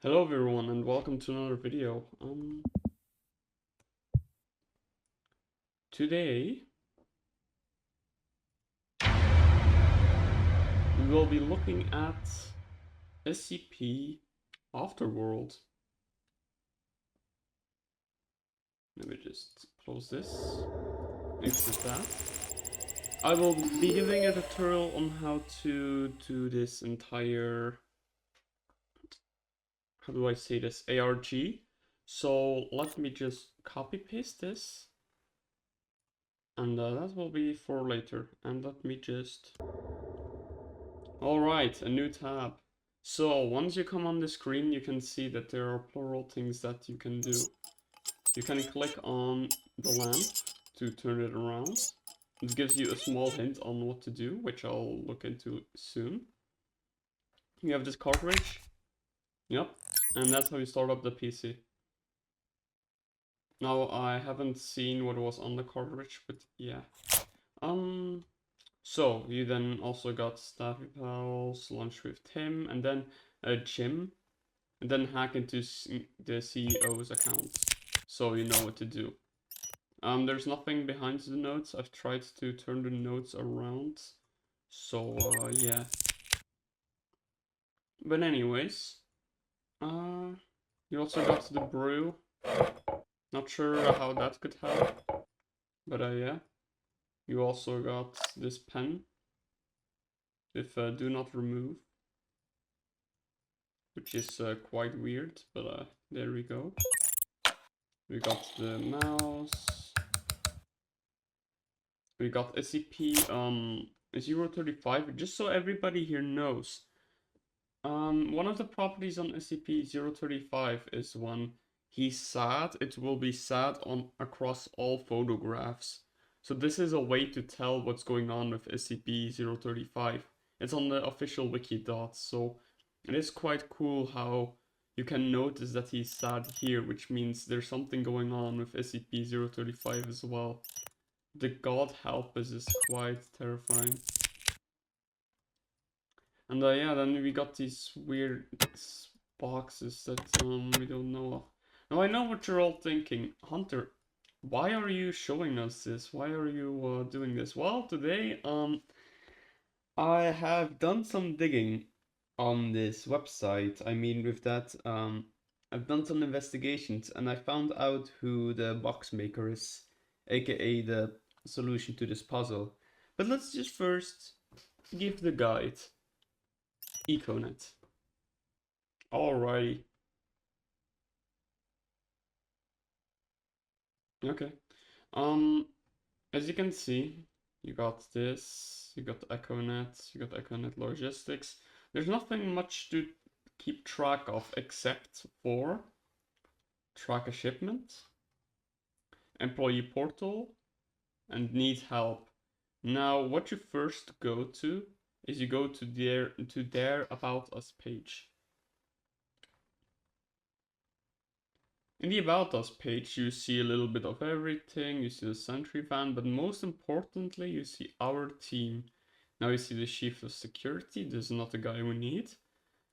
Hello everyone and welcome to another video. Today we will be looking at SCP Afterworld. Let me just close this. Exit that. I will be giving a tutorial on how to do this entire, how do I say this, ARG. So let me just copy paste this. And that will be for later. And let me just... Alright, a new tab. So once you come on the screen, you can see that there are plural things that you can do. You can click on the lamp to turn it around. It gives you a small hint on what to do, which I'll look into soon. You have this cartridge. Yep. And that's how you start up the PC. Now, I haven't seen what was on the cartridge, but yeah. So, you then also got Staffy Pals, Lunch with Tim, and then a gym. And then hack into the CEO's account, so you know what to do. There's nothing behind the notes. I've tried to turn the notes around, so yeah. But anyways, you also got the brew. Not sure how that could help, but yeah. You also got this pen with do not remove, which is quite weird, but there we go. We got the mouse. We got SCP-035, just so everybody here knows. One of the properties on SCP-035 is when he's sad, it will be sad on across all photographs. So this is a way to tell what's going on with SCP-035. It's on the official wiki dots, so it is quite cool how you can notice that he's sad here, which means there's something going on with SCP-035 as well. The God help us is quite terrifying. And yeah, then we got these weird boxes that we don't know of. Now I know what you're all thinking. Hunter, why are you showing us this? Why are you doing this? Well, today I have done some digging on this website. I mean, with that, I've done some investigations and I found out who the Boxmaker is, aka the solution to this puzzle. But let's just first give the guide. Econet. Alrighty. Okay. As you can see, you got this, you got Econet, you got Econet Logistics. There's nothing much to keep track of except for track a shipment, employee portal, and need help. Now, what you first go to is you go to their About Us page. In the About Us page, you see a little bit of everything. You see the sentry van, but most importantly, you see our team. Now you see the chief of security. This is not the guy we need.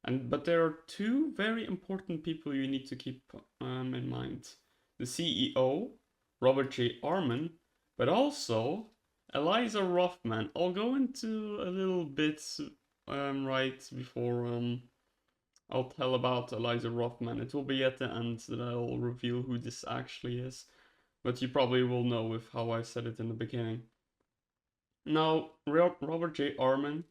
But there are two very important people you need to keep in mind. The CEO, Robert J. Arman, but also Eliza Rothman. I'll go into a little bit right before I'll tell about Eliza Rothman. It will be at the end that I'll reveal who this actually is. But you probably will know with how I said it in the beginning. Now, Robert J. Arman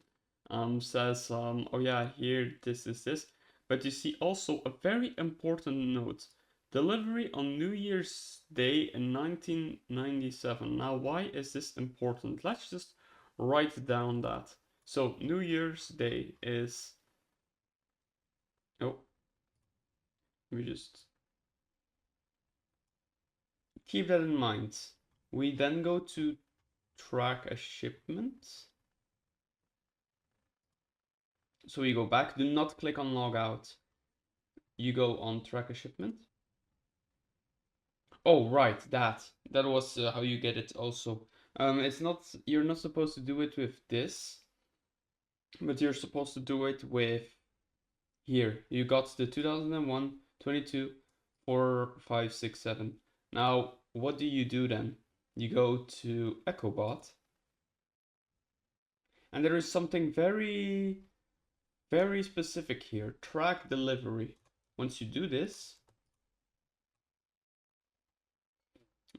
says, oh yeah, here, this is this. But you see also a very important note. Delivery on New Year's Day in 1997. Now, why is this important? Let's just write down that. So, New Year's Day is... Oh, we just keep that in mind. We then go to track a shipment. So we go back, do not click on logout. You go on track a shipment. Oh, right, that was how you get it also. It's not, you're not supposed to do it with this, but you're supposed to do it with Here, you got the 2001, 22, 4, 5, 6, 7. Now, what do you do then? You go to EchoBot, and there is something very, very specific here. Track delivery. Once you do this,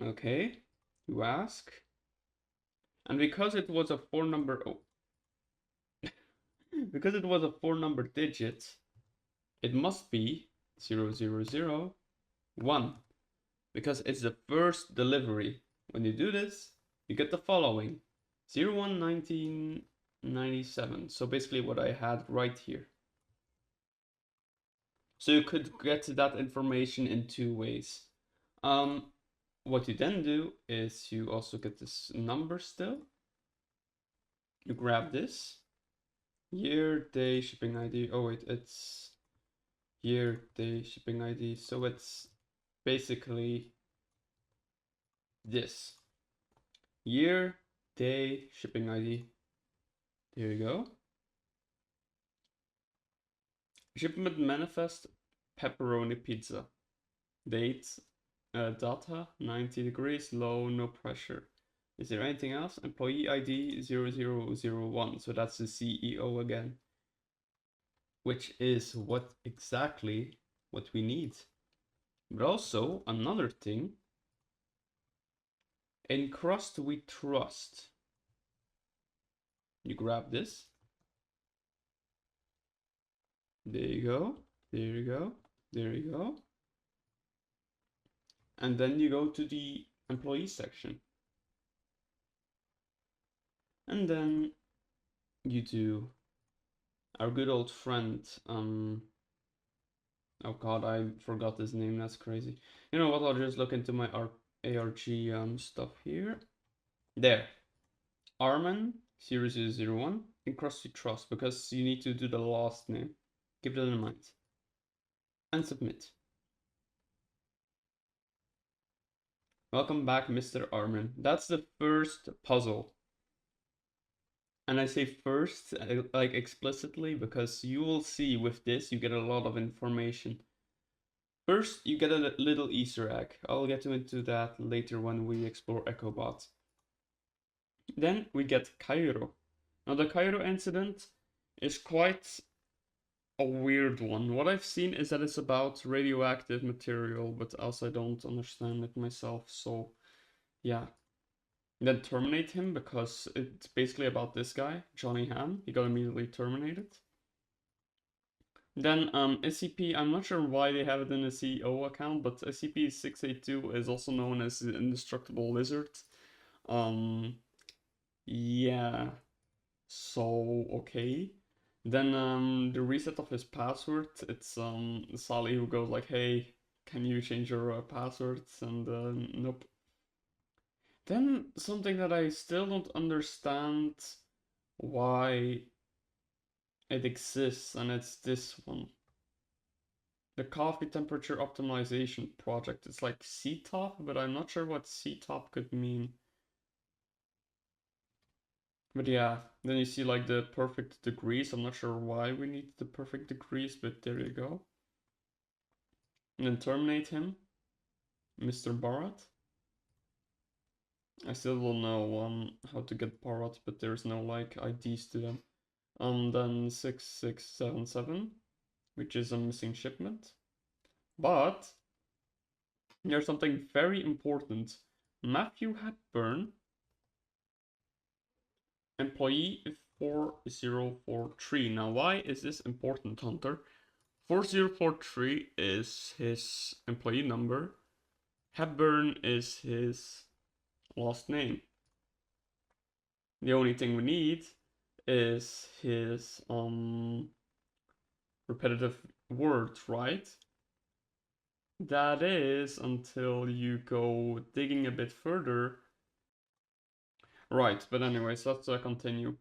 okay, you ask, and because it was a four number, because it was a four number digit, it must be 0001 because it's the first delivery. When you do this, you get the following 01/1997. So basically what I had right here. So you could get that information in two ways. What you then do is you also get this number still. You grab this year, day, shipping ID. Oh wait, it's year, day, shipping ID. So it's basically this year, day, shipping ID. There you go. Shipment manifest pepperoni pizza. Date, data 90 degrees, low, no pressure. Is there anything else? Employee ID 0001. So that's the CEO again. Which is what exactly what we need. But also another thing. In crust we trust. You grab this. There you go. There you go. There you go. And then you go to the employee section. And then you do our good old friend, oh god, I forgot his name, that's crazy. You know what, I'll just look into my ARG stuff here. There. Arman 0001 in Crusty Trust, because you need to do the last name. Keep that in mind. And submit. Welcome back, Mr. Arman. That's the first puzzle. And I say first, like explicitly, because you will see with this, you get a lot of information. First, you get a little Easter egg. I'll get into that later when we explore EchoBot. Then we get Cairo. Now the Cairo incident is quite a weird one. What I've seen is that it's about radioactive material, but also I don't understand it myself, so yeah. Then terminate him because it's basically about this guy, Johnny Ham. He got immediately terminated. Then SCP, I'm not sure why they have it in a CEO account, but SCP-682 is also known as the Indestructible Lizard. Yeah, so okay. Then the reset of his password, it's Sally who goes like, hey, can you change your passwords? And nope. Then something that I still don't understand why it exists, and it's this one. The coffee temperature optimization project. It's like CTOP, but I'm not sure what CTOP could mean. But yeah, then you see like the perfect degrees. I'm not sure why we need the perfect degrees, but there you go. And then terminate him, Mr. Bharat. I still don't know how to get Bharat, but there's no like IDs to them. Then 6677, which is a missing shipment. But there's something very important. Matthew Hepburn, employee 4043. Now, why is this important, Hunter? 4043 is his employee number. Hepburn is his last name. The only thing we need is his repetitive words, right? That is until you go digging a bit further. Right, but anyways, let's continue.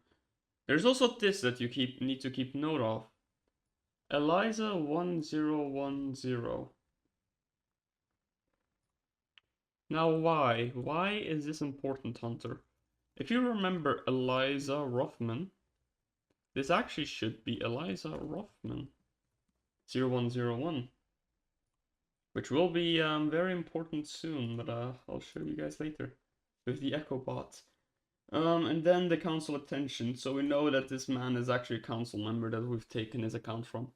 There's also this that you need to keep note of. Eliza 1010. Now why? Why is this important, Hunter? If you remember Eliza Rothman, this actually should be Eliza Rothman. 0101. Which will be very important soon, but I'll show you guys later. With the Echo Bot. And then the council attention, so we know that this man is actually a council member that we've taken his account from.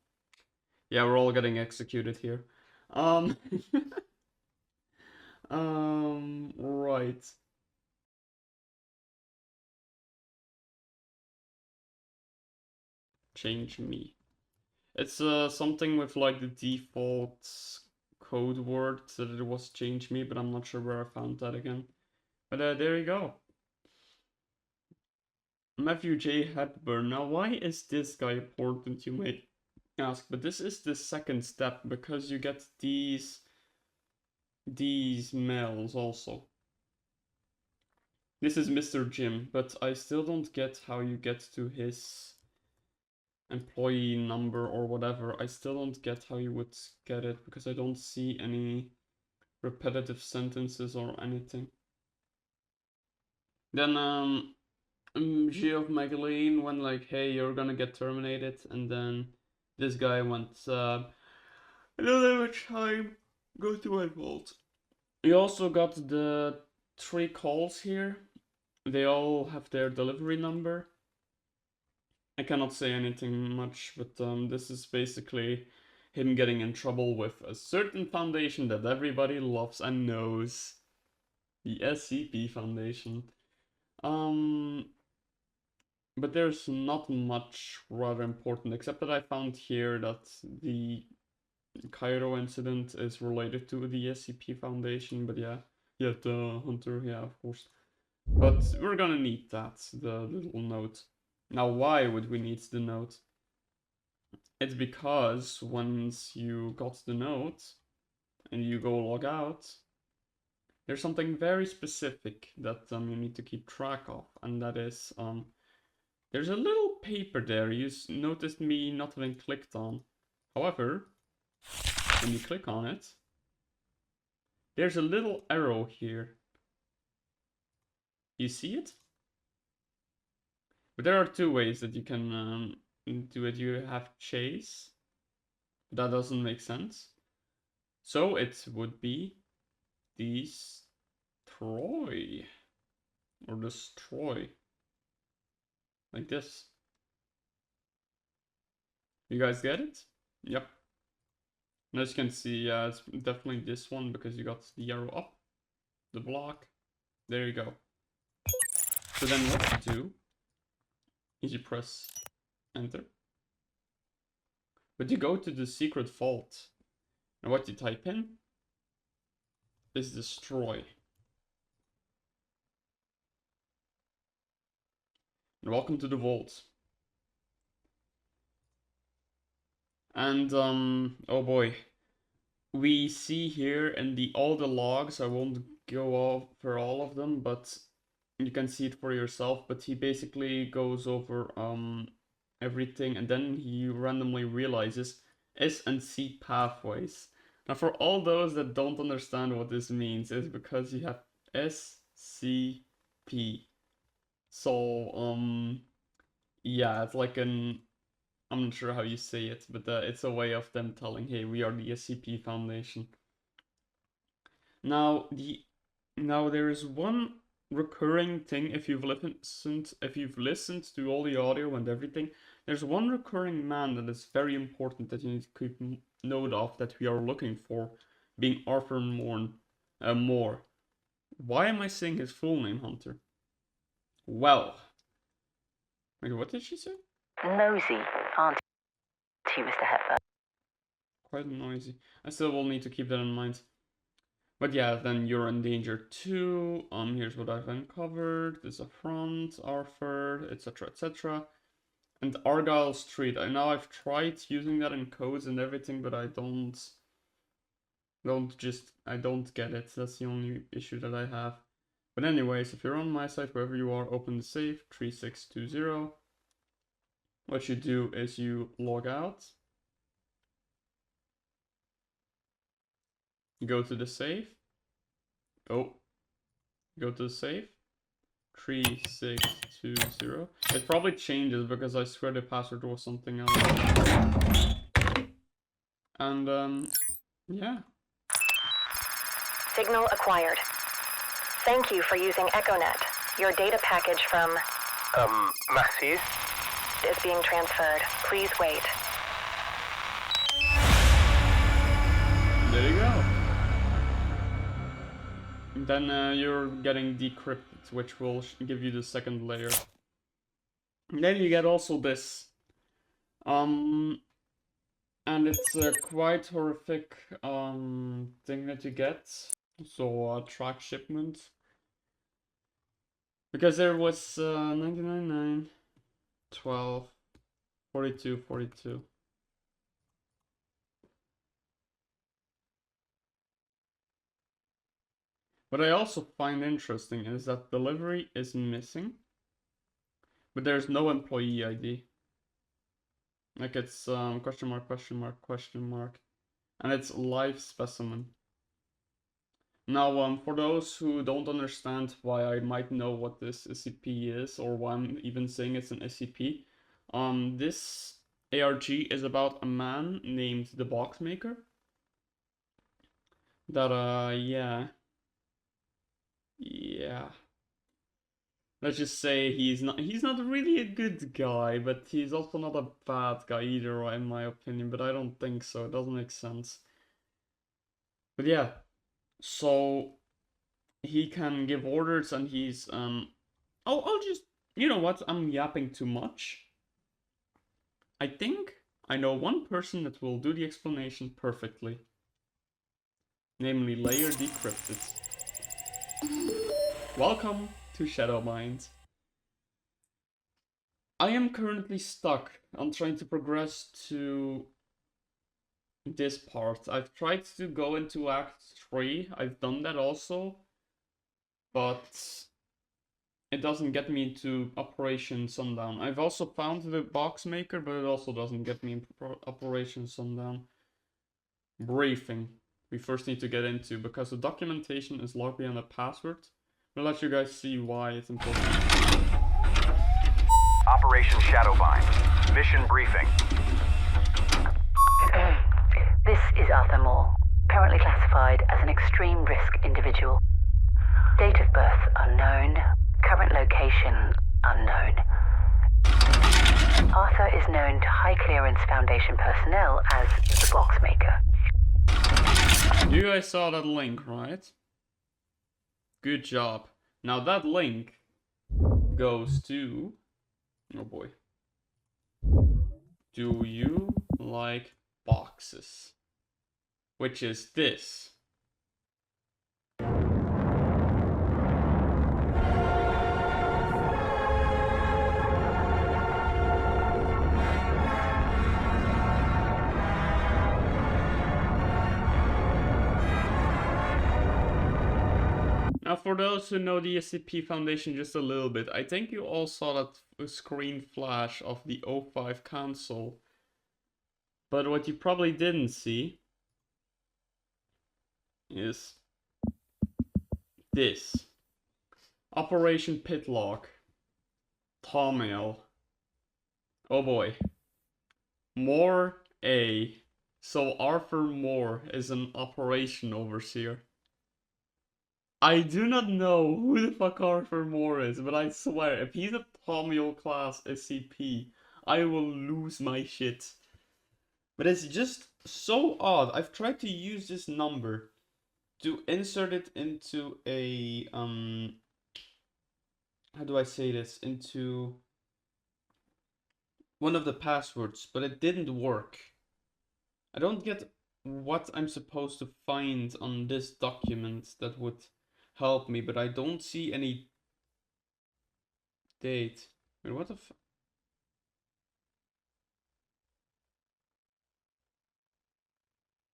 Yeah, we're all getting executed here. Right. Change me. It's something with like the default code word that it was change me, but I'm not sure where I found that again. But there you go. Matthew J. Hepburn. Now, why is this guy important, you may ask? But this is the second step, because you get these mails also. This is Mr. Jim, but I still don't get how you get to his employee number or whatever. I still don't get how you would get it, because I don't see any repetitive sentences or anything. Then Geoff Magdalene went like, hey, you're gonna get terminated, and then this guy went, I don't have time, go to my vault. We also got the 3 calls here. They all have their delivery number. I cannot say anything much, but this is basically him getting in trouble with a certain foundation that everybody loves and knows. The SCP Foundation. But there's not much rather important, except that I found here that the Cairo incident is related to the SCP Foundation, but yeah, the Hunter, yeah, of course. But we're gonna need that, the little note. Now, why would we need the note? It's because once you got the note and you go log out, there's something very specific that you need to keep track of, and that is there's a little paper there you noticed me not having clicked on. However, when you click on it, there's a little arrow here. You see it? But there are 2 ways that you can do it. You have chase. That doesn't make sense. So it would be destroy. Or destroy. Like this. You guys get it? Yep. And as you can see, it's definitely this one, because you got the arrow up, the block. There you go. So then what you do is you press enter. But you go to the secret vault. And what you type in is destroy. And welcome to the vault. And oh boy, we see here in all the logs, I won't go over all of them, but you can see it for yourself. But he basically goes over everything, and then he randomly realizes S and C pathways. Now, for all those that don't understand what this means, it's because you have SCP. So yeah, it's like I'm not sure how you say it, but it's a way of them telling, hey, we are the SCP Foundation. Now there is one recurring thing. If you've listened to all the audio and everything, there's one recurring man that is very important that you need to keep note of, that we are looking for, being Arthur Moore. Why am I saying his full name, Hunter? Well, wait, what did she say? Nosy, aren't you, Mr. Hepburn? Quite noisy. I still will need to keep that in mind. But yeah, then you're in danger too. Here's what I've uncovered. This affront, Arthur, etc., etc. And Argyle Street. I know I've tried using that in codes and everything, but I don't get it. That's the only issue that I have. But anyways, if you're on my site, wherever you are, open the safe 3620. What you do is you log out. You go to the safe. Oh, go to the safe. 3620. It probably changes because I swear the password was something else. And yeah. Signal acquired. Thank you for using EchoNet. Your data package from... Matthew? is being transferred. Please wait. There you go. Then you're getting decrypted, which will give you the second layer. And then you get also this. And it's a quite horrific thing that you get. So track shipment. Because there was 99.9, 12, 42, 42. What I also find interesting is that delivery is missing, but there's no employee ID. Like it's question mark, question mark, question mark, and it's live specimen. Now, for those who don't understand why I might know what this SCP is, or why I'm even saying it's an SCP, this ARG is about a man named the Boxmaker. That yeah. Let's just say he's not really a good guy, but he's also not a bad guy either, in my opinion. But I don't think so. It doesn't make sense. But yeah, so he can give orders, and he's I'll just, you know what? I'm yapping too much. I think I know one person that will do the explanation perfectly. Namely, Layer Decrypted. Welcome to Shadow Mind. I am currently stuck on trying to progress to this part. I've tried to go into Act 3. I've done that also. But it doesn't get me into Operation Sundown. I've also found the Boxmaker, but it also doesn't get me into Operation Sundown. Briefing. We first need to get into, because the documentation is logged behind a password. I'll let you guys see why it's important. Operation Shadowbind. Mission briefing. This is Arthur Moore, currently classified as an extreme risk individual. Date of birth unknown, current location unknown. Arthur is known to High Clearance Foundation personnel as the Boxmaker. You guys saw that link, right? Good job. Now that link goes to... oh boy. Do you like boxes? Which is this. Now, for those who know the SCP Foundation just a little bit, I think you all saw that screen flash of the O5 console. But what you probably didn't see is this. Operation Pitlock. Thumbnail. Oh boy. Moore A. So Arthur Moore is an operation overseer. I do not know who the fuck Arthur Moore is, but I swear, if he's a Tomio class SCP, I will lose my shit. But it's just so odd. I've tried to use this number to insert it into a, how do I say this? Into one of the passwords, but it didn't work. I don't get what I'm supposed to find on this document that would help me, but I don't see any date. Wait, what the f...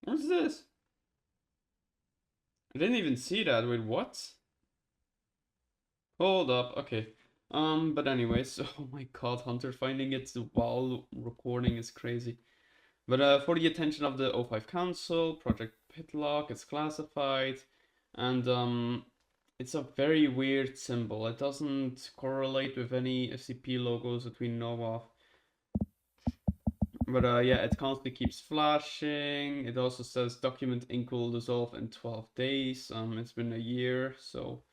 What's this? I didn't even see that. Wait, what? Hold up. Okay. But anyways, oh my god, Hunter finding it while recording is crazy. But for the attention of the O5 Council, Project Pitlock is classified, and it's a very weird symbol. It doesn't correlate with any SCP logos that we know of. But yeah, it constantly keeps flashing. It also says document ink will dissolve in 12 days. It's been a year, so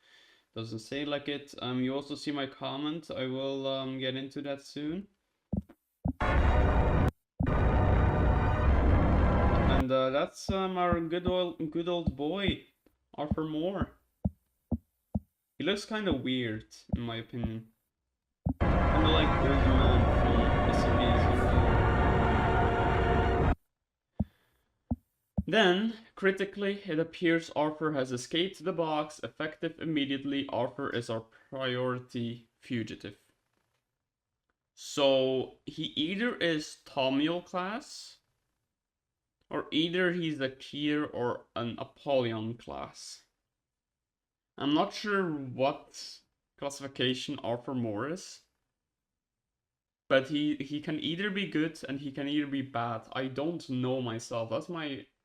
doesn't say like it. You also see my comment. I will get into that soon. And that's our good old boy, Arthur Moore. He looks kind of weird, in my opinion. Kind of like old man from SCP. Then, critically, it appears Arthur has escaped the box. Effective immediately, Arthur is our priority fugitive. So, he either is Thaumiel class, or either he's a Kier or an Apollyon class. I'm not sure what classification Arthur Moore is, but he can either be good and he can either be bad. I don't know myself.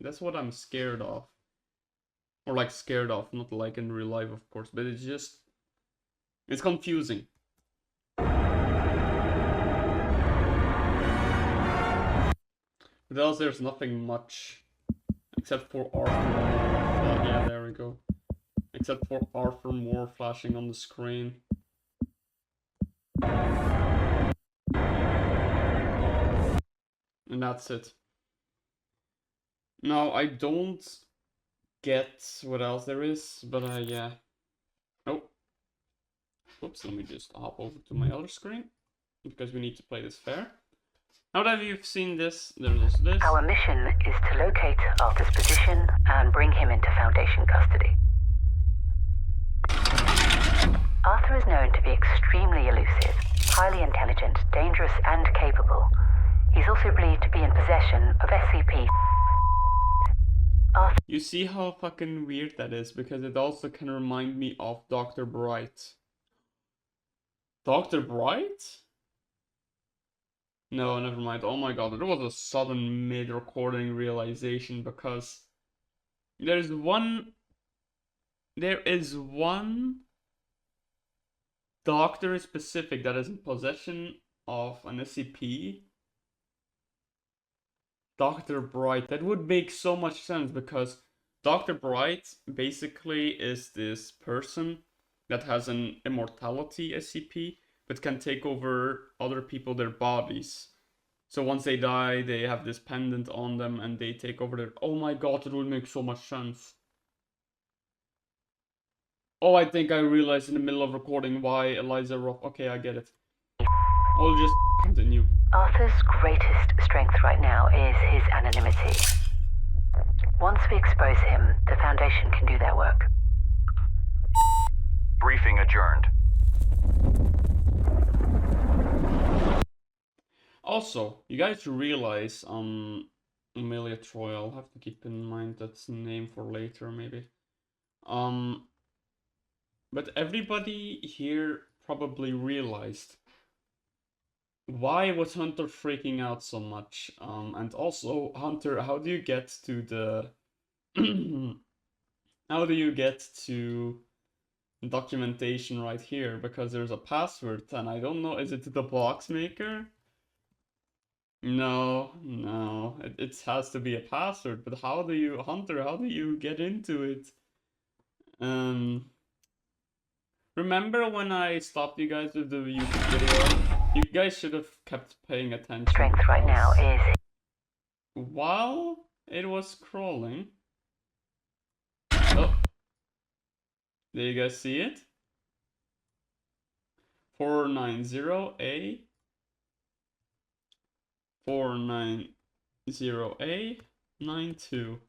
That's what I'm scared of. Or like scared of, not like in real life, of course, but it's confusing. But else there's nothing much except for Arthur. Yeah, there we go. Except for Arthur Moore flashing on the screen. And that's it. Now, I don't get what else there is, but yeah. Oh. Oops, let me just hop over to my other screen, because we need to play this fair. Now that you've seen this, there's also this. Our mission is to locate Arthur's position and bring him into Foundation custody. Arthur is known to be extremely elusive, highly intelligent, dangerous, and capable. He's also believed to be in possession of SCP. Arthur... You see how fucking weird that is, because it also can remind me of Dr. Bright. Dr. Bright? No, never mind. Oh my god, there was a sudden mid-recording realization, because there is one doctor specific that is in possession of an SCP. Dr. Bright. That would make so much sense, because Dr. Bright basically is this person that has an immortality SCP, but can take over other people, their bodies. So once they die, they have this pendant on them and they take over their... Oh my god, it would make so much sense. Oh, I think I realized in the middle of recording why Eliza Roth... Okay, I get it. I'll just continue. Arthur's greatest strength right now is his anonymity. Once we expose him, the Foundation can do their work. Briefing adjourned. Also, you guys realize Amelia Troy, I'll have to keep in mind that's a name for later maybe. But everybody here probably realized why was Hunter freaking out so much? And also, Hunter, how do you get to the how do you get to documentation right here? Because there's a password and I don't know, is it the Boxmaker? No, it has to be a password, but how do you, Hunter, how do you get into it? Remember when I stopped you guys with the YouTube video? You guys should have kept paying attention. Strength right now is... While it was scrolling... Oh! Do you guys see it? 490A 490A92.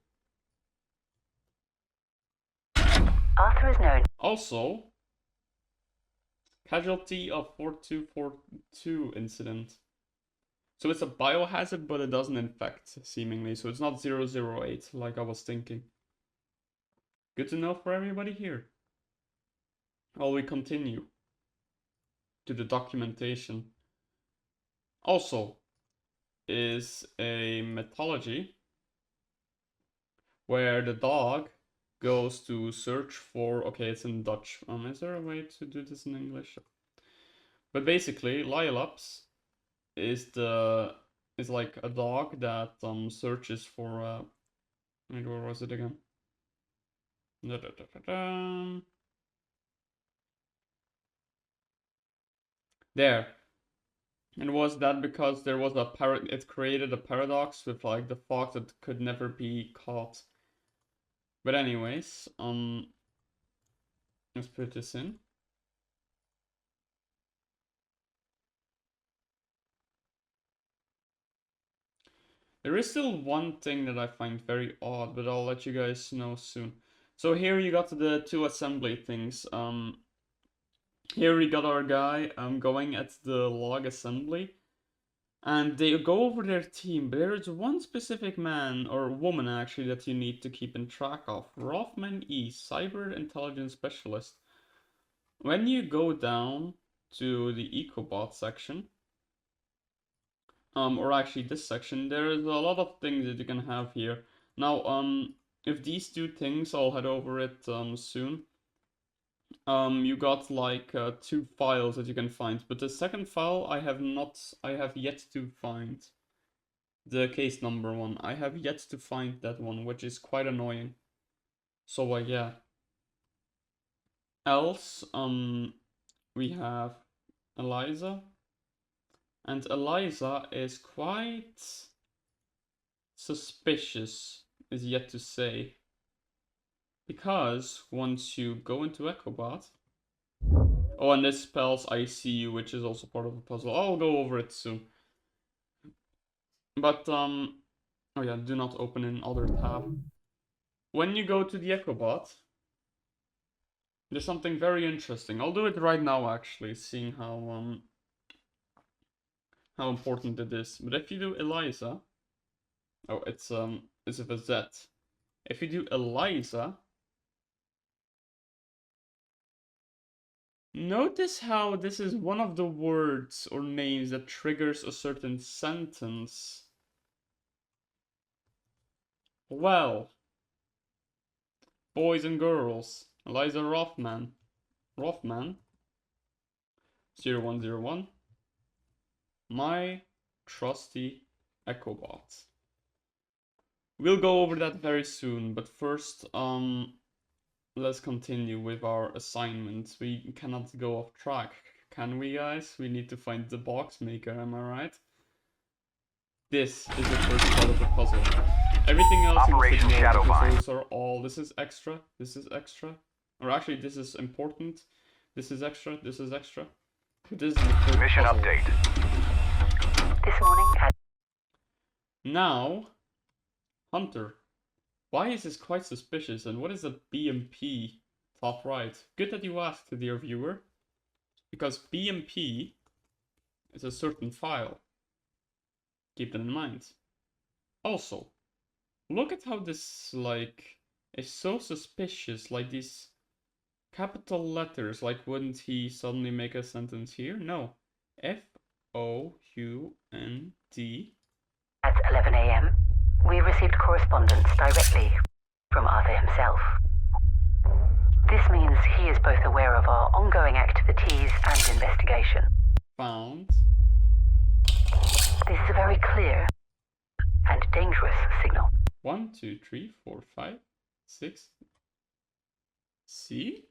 Arthur is known... Also, casualty of 4242 incident. So it's a biohazard, but it doesn't infect, seemingly. So it's not 008, like I was thinking. Good to know for everybody here. While we continue to the documentation. Also, is a mythology where the dog goes to search for... Okay, it's in Dutch. Is there a way to do this in English? But basically, Lyelops is the is like a dog that searches for wait, where was it again? There. And was that because there was it created a paradox with like the fox that could never be caught. But anyways, let's put this in. There is still one thing that I find very odd, but I'll let you guys know soon. So here you got the two assembly things. Here we got our guy going at the log assembly, and they go over their team, but there is one specific man or woman actually that you need to keep in track of. Rothman E, Cyber Intelligence Specialist. When you go down to the EcoBot section, or actually this section, there is a lot of things that you can have here. Now, if these two things, I'll head over it soon. You got like 2 files that you can find, but the second file I have yet to find. The case number one, I have yet to find that one, which is quite annoying. So yeah. Else, we have Eliza, and Eliza is quite suspicious, is yet to say. Because once you go into EchoBot, oh, and this spells ICU, which is also part of the puzzle. I'll go over it soon. But, oh yeah, do not open in other tab. When you go to the EchoBot, there's something very interesting. I'll do it right now, actually, seeing how important it is. But if you do Eliza, oh, it's with a Z. If you do Eliza, notice how this is one of the words or names that triggers a certain sentence. Well, boys and girls, Eliza Rothman 0101, my trusty EchoBot. We'll go over that very soon, but first, let's continue with our assignment. We cannot go off track, can we, guys? We need to find the Boxmaker, am I right? This is the first part of the puzzle. Everything else Operation you can ignore because Shadowbind. those are all. This is extra. This is extra. Or actually, this is important. This is extra. This is extra. This is the first Mission puzzle. update. This morning at Now, Hunter. Why is this quite suspicious, and what is a BMP top right? Good that you asked, dear viewer. Because BMP is a certain file. Keep that in mind. Also, look at how this, like, is so suspicious. Like, these capital letters. Like, wouldn't he suddenly make a sentence here? No. F-O-U-N-D. at 11 a.m., we received correspondence directly from Arthur himself. This means he is both aware of our ongoing activities and investigation. Found. This is a very clear and dangerous signal. 1, 2, 3, 4, 5, 6. See?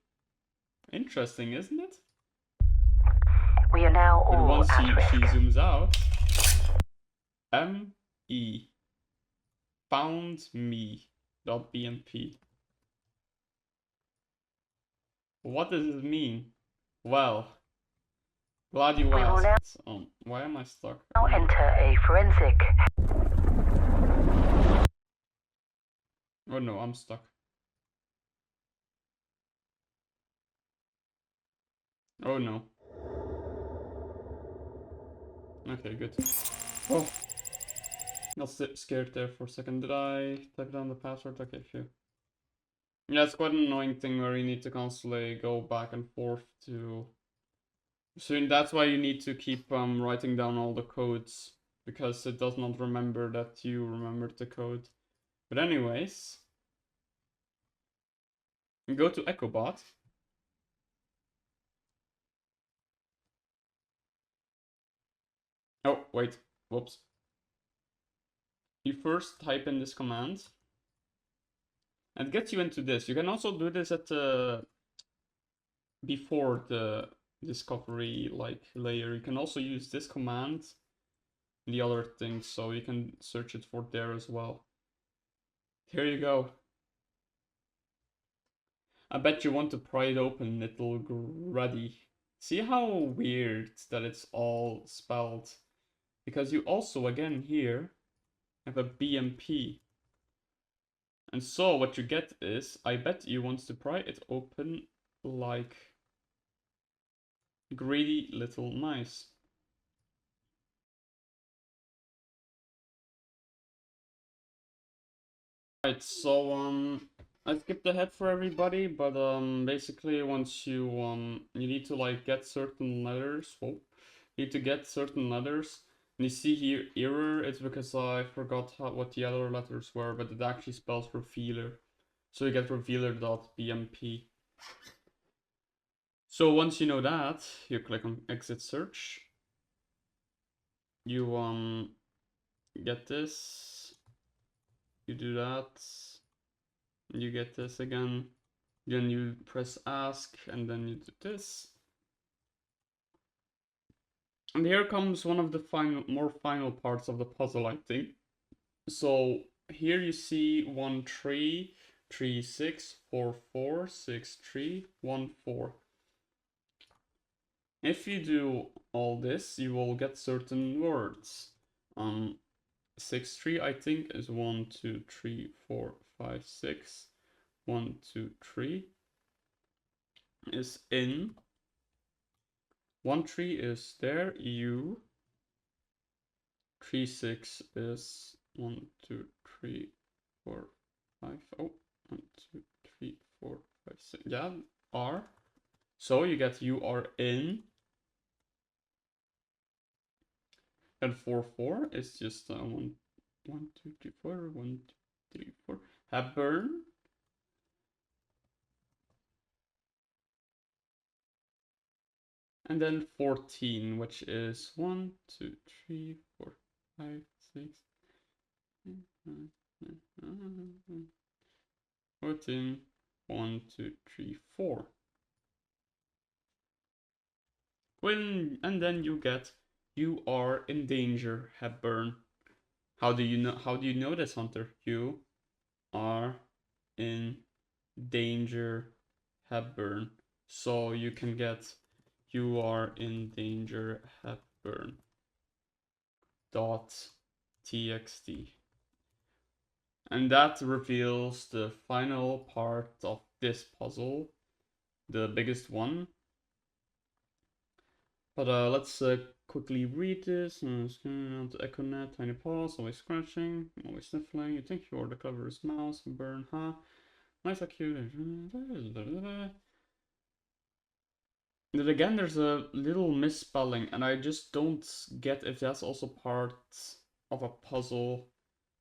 Interesting, isn't it? We are now And all once at she risk. zooms out, M-E. Found me.bmp. What does it mean? Well, glad you We will now asked. Why am I stuck? enter a forensic. Oh no, I'm stuck. Oh no. Okay, good. Oh. Got scared there for a second. Did I type down the password? Okay, phew. Yeah, it's quite an annoying thing where you need to constantly go back and forth to... So that's why you need to keep writing down all the codes, because it does not remember that you remembered the code. But anyways, you go to EchoBot. Oh, wait. Whoops. you first type in this command, and it gets you into this. You can also do this at the before the discovery layer. You can also use this command and the other things, so you can search it for there as well. Here you go. I bet you want to pry it open, it'll ready. See how weird that it's all spelled? Because you also, again here, have a BMP. And so what you get is, I bet you want to pry it open like greedy little mice. Right, so I skipped ahead for everybody, but basically once you you need to like get certain letters. You need to get certain letters. And you see here error, it's because I forgot what the other letters were, but it actually spells revealer. So you get revealer.bmp. So once you know that, you click on exit search. You get this. You do that. You get this again. Then you press ask and then you do this. And here comes one of the more final parts of the puzzle, I think. So here you see 1 3 3 6 4 4 6 3 1 4. If you do all this, you will get certain words. 6 3 I think is 1 2 3 4 5 6. 1 2 3 is in. 1 3 is there. U. 3 6 is 1 2 3 4 5. Oh, 1 2 3 4 5 6. Yeah, R. So you get you are in. And 4 4 is just 1 1 2 3 4 1 2 3 4. Hepburn. And then 14, which is 1 2 3 4 5 6 14 1 2 3 4. And then you get you are in danger, Hepburn. How do you know this, Hunter? You are in danger, Hepburn. So you can get you are in danger, Hepburn .txt. And that reveals the final part of this puzzle, the biggest one. But let's quickly read this. Scanning out the EchoNet, tiny paws, always scratching, always sniffling. You think you're the cleverest mouse, burn, huh? Nice, cute. Then again, there's a little misspelling, and I just don't get if that's also part of a puzzle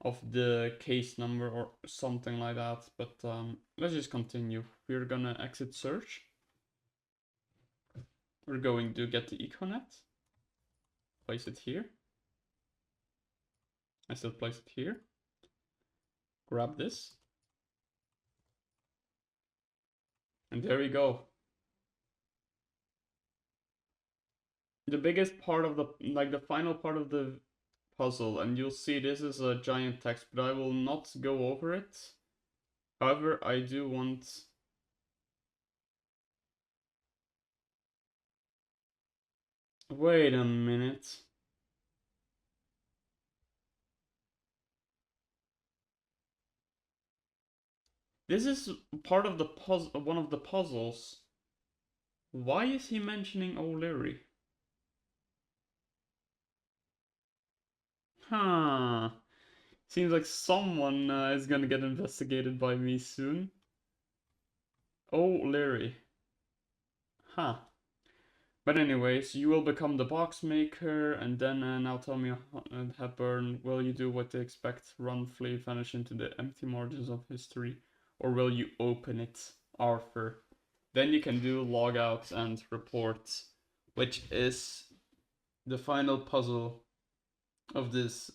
of the case number or something like that. But let's just continue. We're gonna exit search. We're going to get the EcoNet. Place it here. I still place it here. Grab this. And there we go. The biggest part of the final part of the puzzle, and you'll see this is a giant text, but I will not go over it. However, I do want... Wait a minute. This is part of the puzzle, one of the puzzles. Why is he mentioning O'Leary? Huh. Seems like someone is gonna get investigated by me soon. O'Leary. Huh. But anyways, you will become the Boxmaker, and then now tell me, Hepburn, will you do what they expect, run, flee, vanish into the empty margins of history, or will you open it, Arthur? Then you can do logouts and reports, which is the final puzzle of this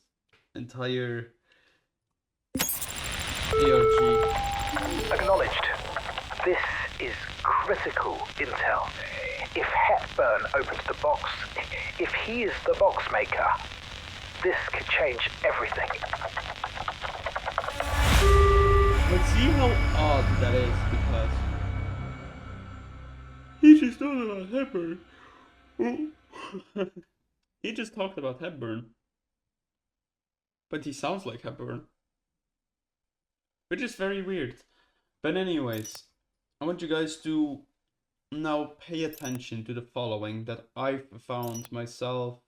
entire ARG. Acknowledged. This is critical intel. If Hepburn opens the box, if he is the Boxmaker, this could change everything. But see how odd that is, because he just talked about Hepburn. He just talked about Hepburn. But he sounds like Hepburn. Which is very weird. But anyways, I want you guys to now pay attention to the following that I've found myself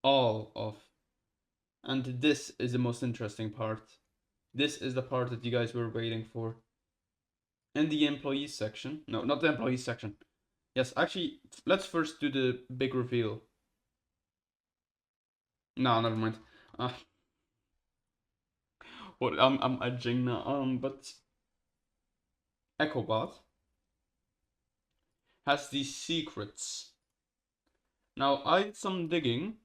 all of. And this is the most interesting part. This is the part that you guys were waiting for. In the employees section. No, not the employees section. Yes, actually, let's first do the big reveal. No, never mind. What I'm edging now. But EchoBot has these secrets. Now, I did some digging.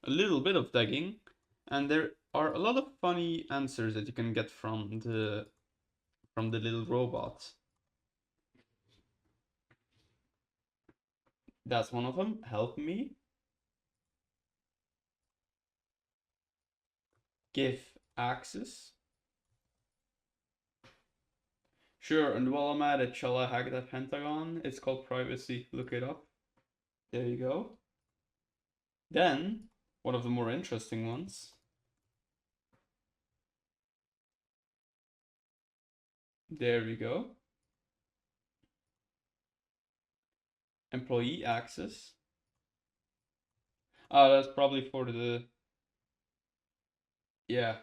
A little bit of digging. And there are a lot of funny answers that you can get from the little robot. That's one of them. Help me. Give access. Sure, and while I'm at it, shall I hack that Pentagon? It's called privacy. Look it up. There you go. Then, one of the more interesting ones. There we go. Employee access. That's probably for the... Yeah.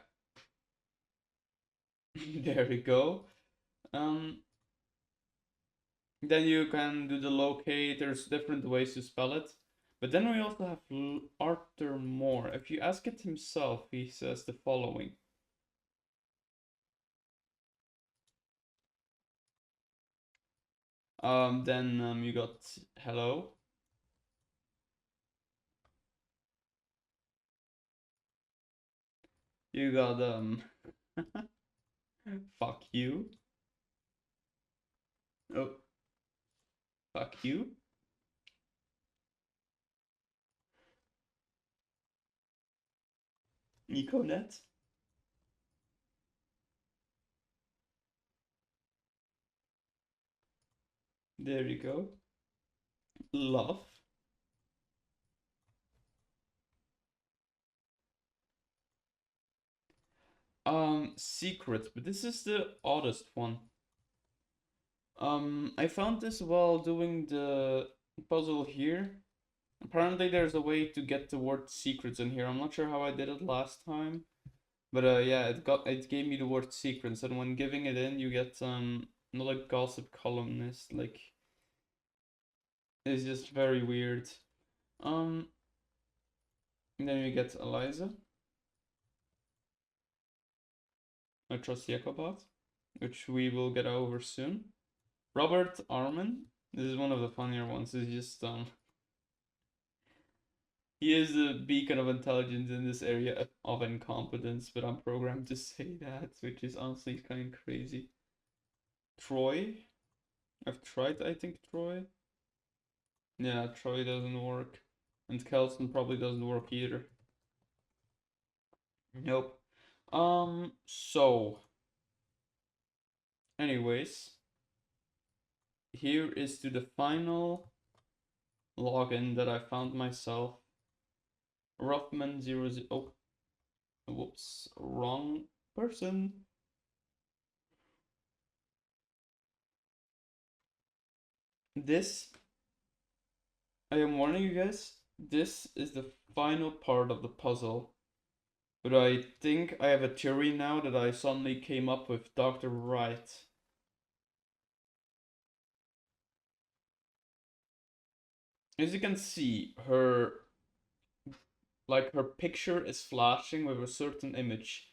There we go. Then you can do the locate. There's different ways to spell it. But then we also have Arthur Moore. If you ask it himself, he says the following. Then you got hello. You got fuck you. Oh, fuck you. Econet. There you go. Love. Secret, but this is the oddest one. I found this while doing the puzzle here. Apparently there's a way to get the word secrets in here. I'm not sure how I did it last time. But yeah, it gave me the word secrets, and when giving it in you get not like gossip columnist, like it's just very weird. And then you get Eliza. I trust Yakobot, which we will get over soon. Robert Arman. This is one of the funnier ones. It's just he is a beacon of intelligence in this area of incompetence, but I'm programmed to say that, which is honestly kind of crazy. Troy. I've tried, I think, Troy. Yeah, Troy doesn't work. And Kelson probably doesn't work either. Nope. So. Anyways. Here is to the final login that I found myself. Ruffman00. Oh. Whoops. Wrong person. This, I am warning you guys, this is the final part of the puzzle. But I think I have a theory now that I suddenly came up with Dr. Wright. As you can see, her picture is flashing with a certain image.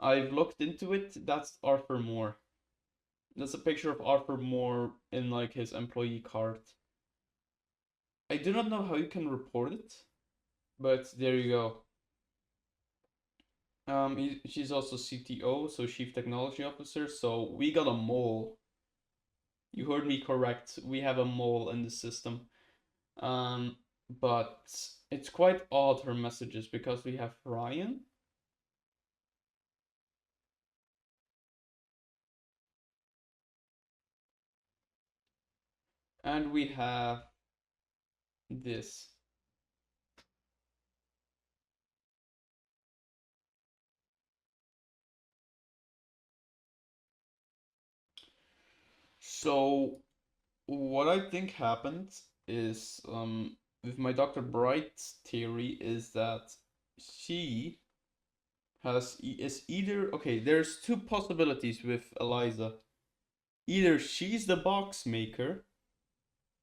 I've looked into it, that's Arthur Moore. That's a picture of Arthur Moore in like his employee card. I do not know how you can report it, but there you go. She's also CTO, so Chief Technology Officer. So we got a mole. You heard me correct. We have a mole in the system. But it's quite odd her messages because we have Ryan. And we have this. So what I think happened is with my Dr. Bright's theory is that she is either okay, there's two possibilities with Eliza. Either she's the box maker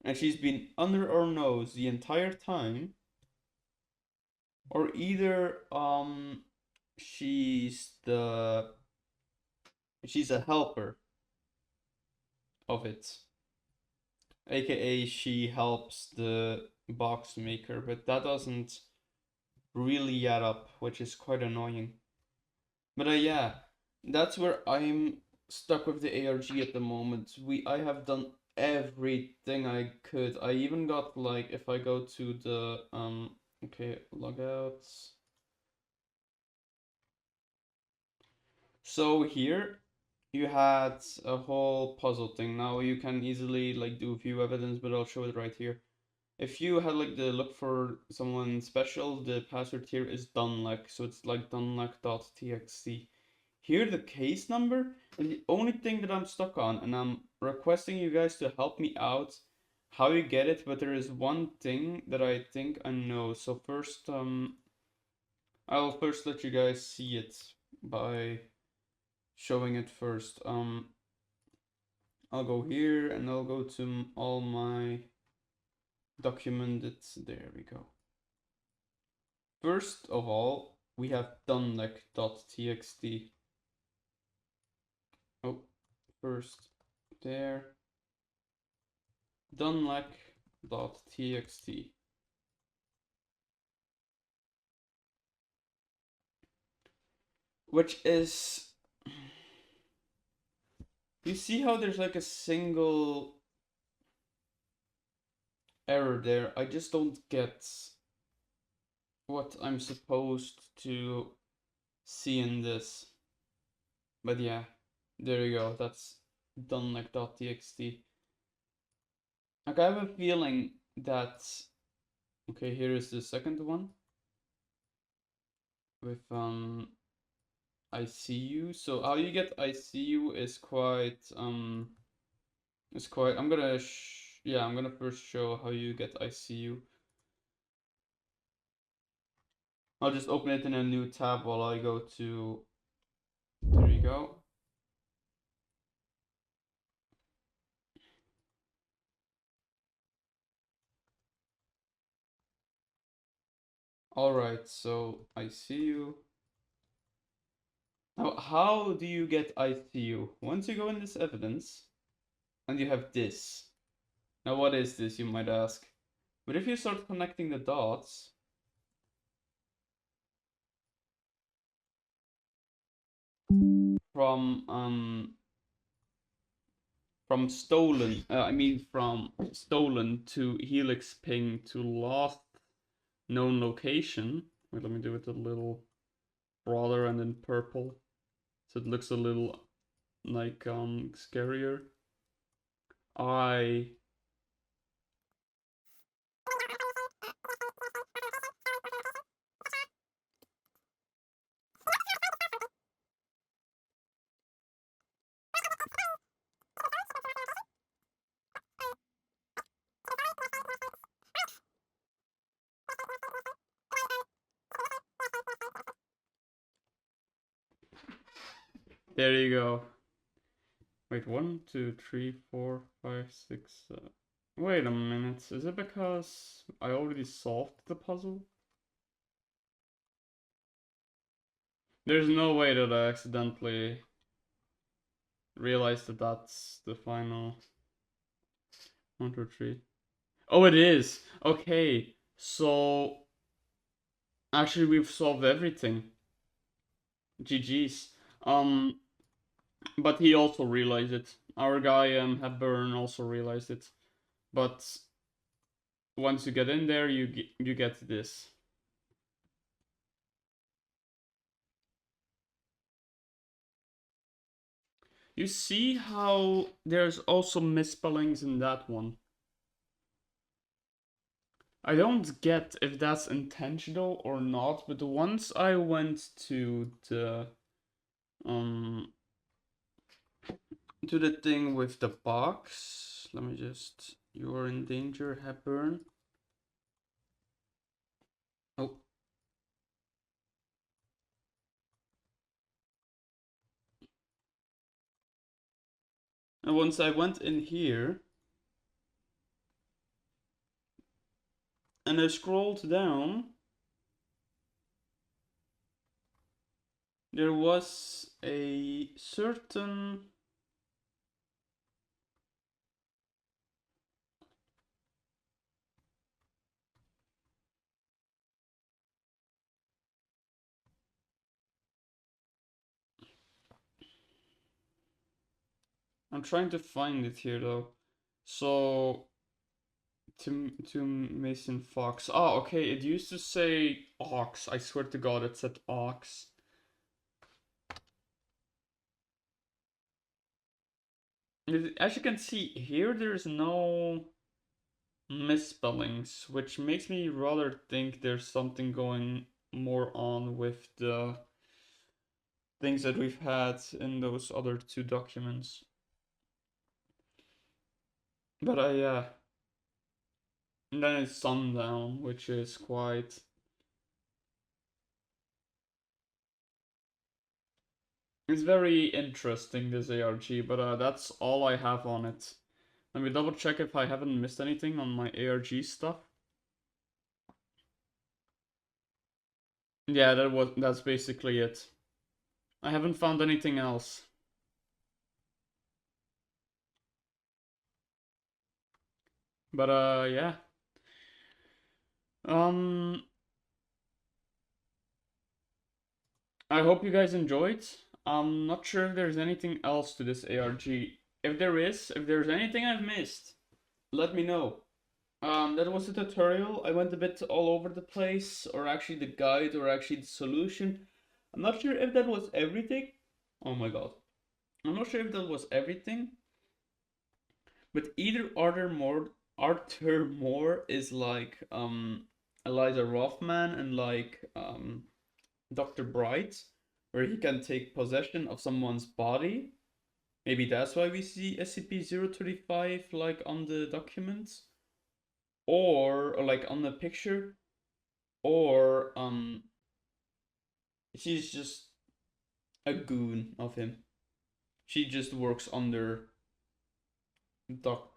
and she's been under our nose the entire time, or either she's a helper of it, aka she helps the box maker, but that doesn't really add up, which is quite annoying. But yeah, that's where I'm stuck with the ARG at the moment. I have done everything I could. I even got, like, if I go to the okay, logouts. So here you had a whole puzzle thing. Now you can easily like do view evidence, but I'll show it right here. If you had like the look for someone special, the password here is dunluck, so it's like dunluck.txt. Here the case number, and the only thing that I'm stuck on, and I'm requesting you guys to help me out how you get it, but there is one thing that I think I know. So first, I'll first let you guys see it by showing it first. I'll go here and I'll go to all my documented. There we go. First of all, we have dunluck.txt. Oh, first there. Dunluck.txt. Which is, you see how there's like a single error there? I just don't get what I'm supposed to see in this. But yeah, there you go. That's dunluck.txt. Like, I have a feeling that, okay, here is the second one with ICU. So how you get ICU is quite I'm gonna I'm gonna first show how you get ICU. I'll just open it in a new tab while I go to, there you go. Alright, so ICU. Now, how do you get ICU? Once you go in this evidence, and you have this. Now, what is this, you might ask? But if you start connecting the dots, from stolen to helix ping to lost known location. Wait, let me do it a little broader and in purple, so it looks a little like scarier. There you go. Wait, 1, 2, 3, 4, 5, 6, 7. Wait a minute, is it because I already solved the puzzle? There's no way that I accidentally realized that that's the final. 1, 2, 3. Oh, it is! Okay, so actually we've solved everything. GG's. But he also realized it. Our guy Hepburn also realized it. But once you get in there, you get this. You see how there's also misspellings in that one. I don't get if that's intentional or not, but once I went to the thing with the box, let me just, you are in danger, Hepburn. Oh. And once I went in here and I scrolled down, there was a certain I'm trying to find it here though. So to Mason Fox. Oh, okay. It used to say ox. I swear to God, it said ox. As you can see here, there's no misspellings, which makes me rather think there's something going more on with the things that we've had in those other two documents. But yeah. And then it's sundown, which is quite. It's very interesting, this ARG, but that's all I have on it. Let me double check if I haven't missed anything on my ARG stuff. Yeah, that's basically it. I haven't found anything else. But yeah. I hope you guys enjoyed. I'm not sure if there's anything else to this ARG. If there's anything I've missed, let me know. That was the tutorial. I went a bit all over the place, or actually the guide, or actually the solution. I'm not sure if that was everything. Oh my god. I'm not sure if that was everything. But either Arthur Moore is like Eliza Rothman and like Dr. Bright, where he can take possession of someone's body. Maybe that's why we see SCP-035 like on the documents. Or like on the picture. Or she's just a goon of him. She just works under doctor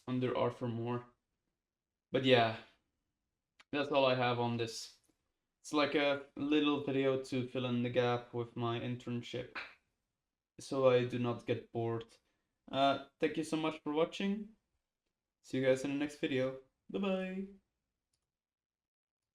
under Arthur Moore. But yeah, that's all I have on this. It's like a little video to fill in the gap with my internship, so I do not get bored. Thank you so much for watching. See you guys in the next video. Bye bye.